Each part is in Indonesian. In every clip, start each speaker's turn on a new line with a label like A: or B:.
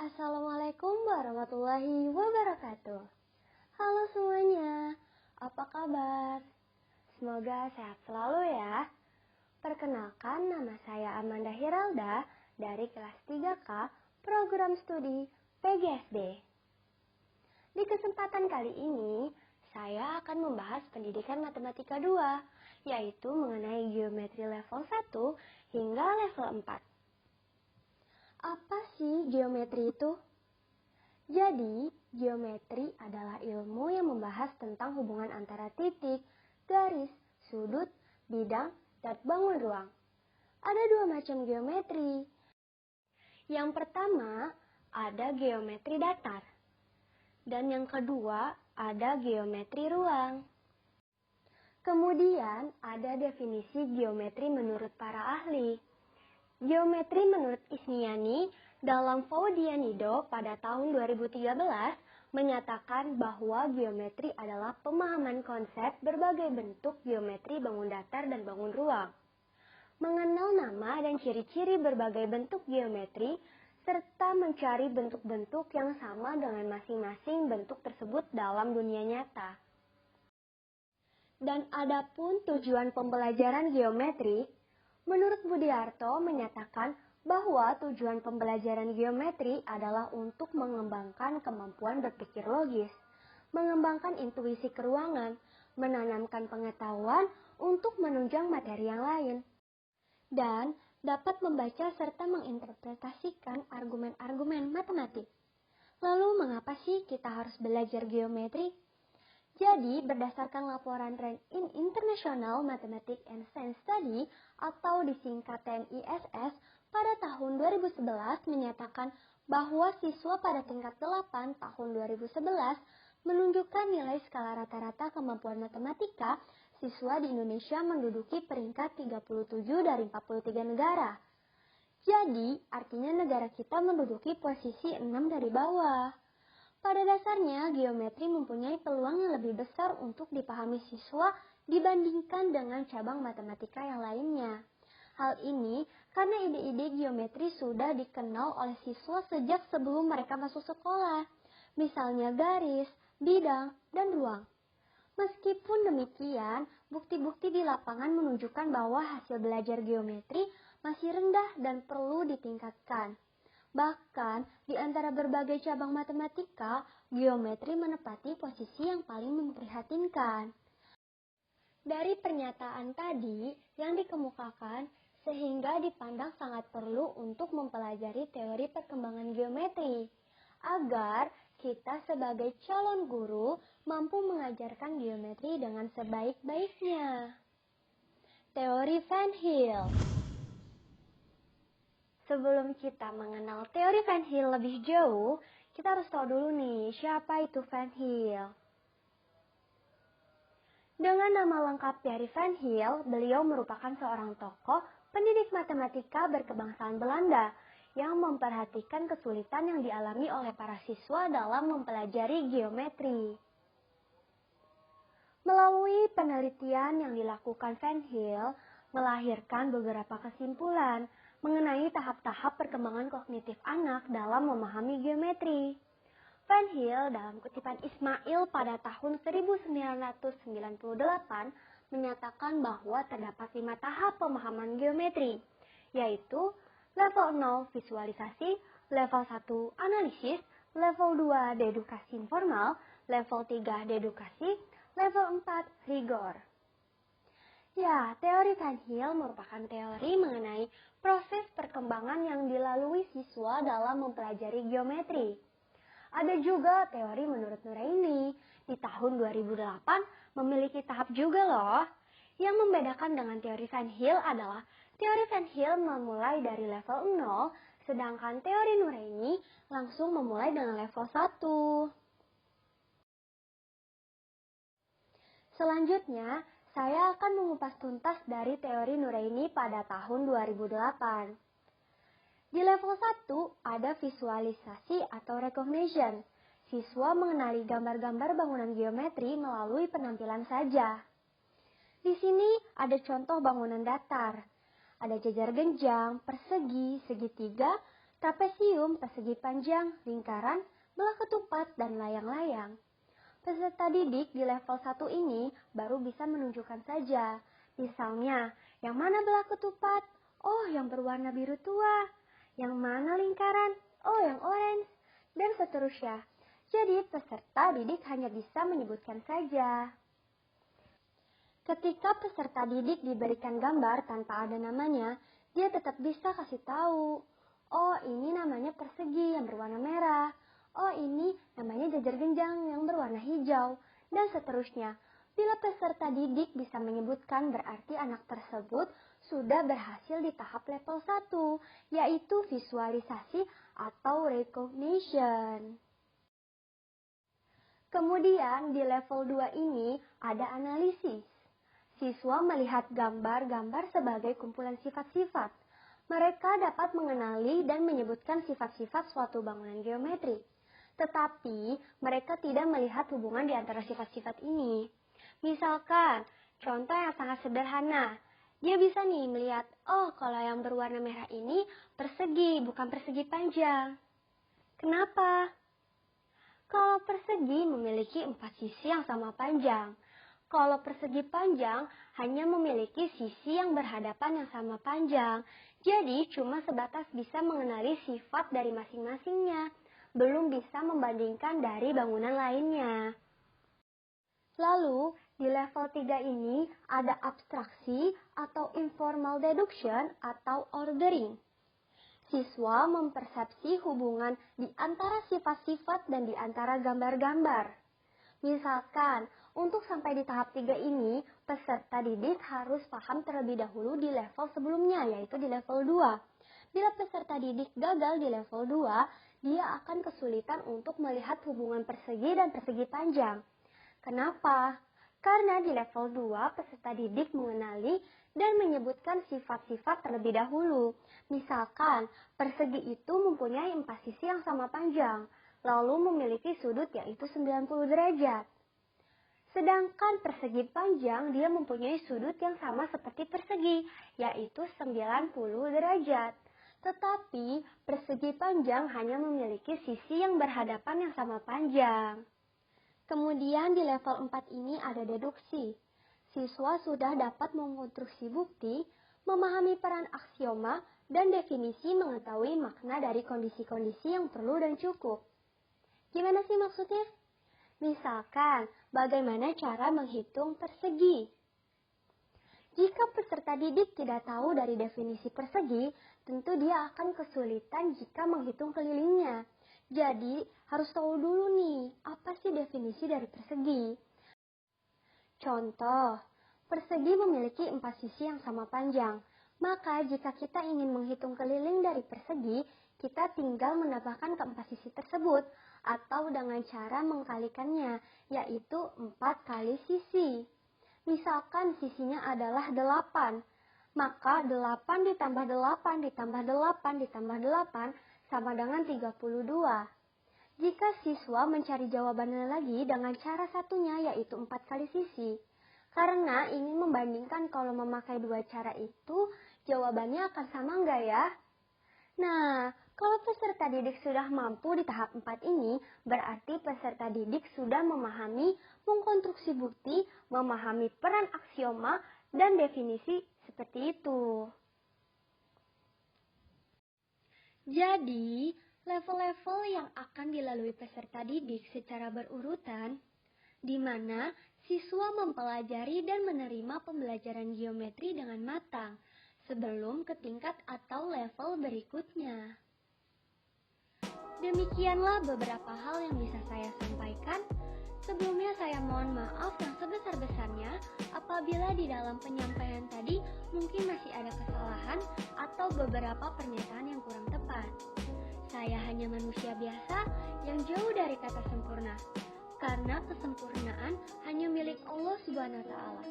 A: Assalamualaikum warahmatullahi wabarakatuh. Halo semuanya, apa kabar? Semoga sehat selalu ya. Perkenalkan, nama saya Amanda Hiralda dari kelas 3K Program Studi PGSD. Di kesempatan kali ini, saya akan membahas pendidikan matematika 2, yaitu mengenai geometri level 1 hingga level 4. Apa sih geometri itu? Jadi, geometri adalah ilmu yang membahas tentang hubungan antara titik, garis, sudut, bidang, dan bangun ruang. Ada dua macam geometri. Yang pertama, ada geometri datar. Dan yang kedua, ada geometri ruang. Kemudian, ada definisi geometri menurut para ahli. Geometri menurut Isniani dalam Faudianido pada tahun 2013 menyatakan bahwa geometri adalah pemahaman konsep berbagai bentuk geometri bangun datar dan bangun ruang. Mengenal nama dan ciri-ciri berbagai bentuk geometri, serta mencari bentuk-bentuk yang sama dengan masing-masing bentuk tersebut dalam dunia nyata. Dan adapun tujuan pembelajaran geometri, menurut Budiarto menyatakan bahwa tujuan pembelajaran geometri adalah untuk mengembangkan kemampuan berpikir logis, mengembangkan intuisi keruangan, menanamkan pengetahuan untuk menunjang materi yang lain, dan dapat membaca serta menginterpretasikan argumen-argumen matematik. Lalu mengapa sih kita harus belajar geometri? Jadi, berdasarkan laporan Trend in International Mathematics and Science Study atau disingkat TNISS pada tahun 2011 menyatakan bahwa siswa pada tingkat 8 tahun 2011 menunjukkan nilai skala rata-rata kemampuan matematika siswa di Indonesia menduduki peringkat 37 dari 43 negara. Jadi, artinya negara kita menduduki posisi 6 dari bawah. Pada dasarnya, geometri mempunyai peluang yang lebih besar untuk dipahami siswa dibandingkan dengan cabang matematika yang lainnya. Hal ini karena ide-ide geometri sudah dikenal oleh siswa sejak sebelum mereka masuk sekolah, misalnya garis, bidang, dan ruang. Meskipun demikian, bukti-bukti di lapangan menunjukkan bahwa hasil belajar geometri masih rendah dan perlu ditingkatkan. Bahkan, di antara berbagai cabang matematika, geometri menempati posisi yang paling memprihatinkan. Dari pernyataan tadi yang dikemukakan, sehingga dipandang sangat perlu untuk mempelajari teori perkembangan geometri, agar kita sebagai calon guru mampu mengajarkan geometri dengan sebaik-baiknya. Teori Van Hill. Sebelum kita mengenal teori Van Hill lebih jauh, kita harus tahu dulu nih, siapa itu Van Hill. Dengan nama lengkap dari Van Hill, beliau merupakan seorang tokoh pendidik matematika berkebangsaan Belanda yang memperhatikan kesulitan yang dialami oleh para siswa dalam mempelajari geometri. Melalui penelitian yang dilakukan Van Hill, melahirkan beberapa kesimpulan mengenai tahap-tahap perkembangan kognitif anak dalam memahami geometri. Van Hill dalam kutipan Ismail pada tahun 1998 menyatakan bahwa terdapat 5 tahap pemahaman geometri, yaitu level 0 visualisasi, level 1 analisis, level 2 dedukasi informal, level 3 dedukasi, level 4 rigor. Ya, teori Van Hill merupakan teori mengenai proses perkembangan yang dilalui siswa dalam mempelajari geometri. Ada juga teori menurut Nuraini di tahun 2008 memiliki tahap juga loh. Yang membedakan dengan teori Van Hill adalah teori Van Hill memulai dari level 0, sedangkan teori Nuraini langsung memulai dengan level 1. Selanjutnya, saya akan mengupas tuntas dari teori Nuraini pada tahun 2008. Di level 1 ada visualisasi atau recognition. Siswa mengenali gambar-gambar bangunan geometri melalui penampilan saja. Di sini ada contoh bangunan datar. Ada jajar genjang, persegi, segitiga, trapesium, persegi panjang, lingkaran, belah ketupat, dan layang-layang. Peserta didik di level 1 ini baru bisa menunjukkan saja. Misalnya, yang mana belah ketupat? Oh, yang berwarna biru tua. Yang mana lingkaran? Oh, yang orange. Dan seterusnya. Jadi, peserta didik hanya bisa menyebutkan saja. Ketika peserta didik diberikan gambar tanpa ada namanya, dia tetap bisa kasih tahu. Oh, ini namanya persegi yang berwarna merah. Oh, ini namanya jajar genjang yang berwarna hijau. Dan seterusnya. Bila peserta didik bisa menyebutkan, berarti anak tersebut sudah berhasil di tahap level 1, yaitu visualisasi atau recognition. Kemudian di level 2 ini ada analisis. Siswa melihat gambar-gambar sebagai kumpulan sifat-sifat. Mereka dapat mengenali dan menyebutkan sifat-sifat suatu bangunan geometri. Tetapi mereka tidak melihat hubungan di antara sifat-sifat ini. Misalkan, contoh yang sangat sederhana. Dia bisa nih melihat, oh kalau yang berwarna merah ini persegi, bukan persegi panjang. Kenapa? Kalau persegi memiliki 4 sisi yang sama panjang. Kalau persegi panjang hanya memiliki sisi yang berhadapan yang sama panjang. Jadi cuma sebatas bisa mengenali sifat dari masing-masingnya. Belum bisa membandingkan dari bangunan lainnya. Lalu, di level 3 ini ada abstraksi atau informal deduction atau ordering. Siswa mempersepsi hubungan di antara sifat-sifat dan di antara gambar-gambar. Misalkan, untuk sampai di tahap 3 ini, peserta didik harus paham terlebih dahulu di level sebelumnya, yaitu di level 2. Bila peserta didik gagal di level 2, dia akan kesulitan untuk melihat hubungan persegi dan persegi panjang. Kenapa? Karena di level 2 peserta didik mengenali dan menyebutkan sifat-sifat terlebih dahulu. Misalkan, persegi itu mempunyai 4 sisi yang sama panjang, lalu memiliki sudut yaitu 90 derajat. Sedangkan persegi panjang dia mempunyai sudut yang sama seperti persegi, yaitu 90 derajat. Tetapi persegi panjang hanya memiliki sisi yang berhadapan yang sama panjang. Kemudian di level 4 ini ada deduksi. Siswa sudah dapat mengkonstruksi bukti, memahami peran aksioma, dan definisi mengetahui makna dari kondisi-kondisi yang perlu dan cukup. Gimana sih maksudnya? Misalkan, bagaimana cara menghitung persegi? Jika peserta didik tidak tahu dari definisi persegi, tentu dia akan kesulitan jika menghitung kelilingnya. Jadi, harus tahu dulu nih, apa sih definisi dari persegi? Contoh, persegi memiliki 4 sisi yang sama panjang. Maka, jika kita ingin menghitung keliling dari persegi, kita tinggal menambahkan keempat sisi tersebut, atau dengan cara mengkalikannya, yaitu 4 kali sisi. Misalkan sisinya adalah 8, maka 8 ditambah 8 ditambah 8 ditambah 8 sama dengan 32. Jika siswa mencari jawabannya lagi dengan cara satunya yaitu 4 kali sisi. Karena ingin membandingkan kalau memakai dua cara itu, jawabannya akan sama enggak ya? Nah, kalau peserta didik sudah mampu di tahap 4 ini, berarti peserta didik sudah memahami, mengkonstruksi bukti, memahami peran aksioma, dan definisi seperti itu. Jadi, level-level yang akan dilalui peserta didik secara berurutan, di mana siswa mempelajari dan menerima pembelajaran geometri dengan matang sebelum ke tingkat atau level berikutnya. Demikianlah beberapa hal yang bisa saya sampaikan. Sebelumnya saya mohon maaf yang sebesar-besarnya apabila di dalam penyampaian tadi mungkin masih ada kesalahan atau beberapa pernyataan yang kurang tepat. Saya hanya manusia biasa yang jauh dari kata sempurna, karena kesempurnaan hanya milik Allah Subhanahu wa Ta'ala.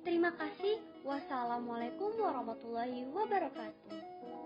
A: Terima kasih. Wassalamualaikum warahmatullahi wabarakatuh.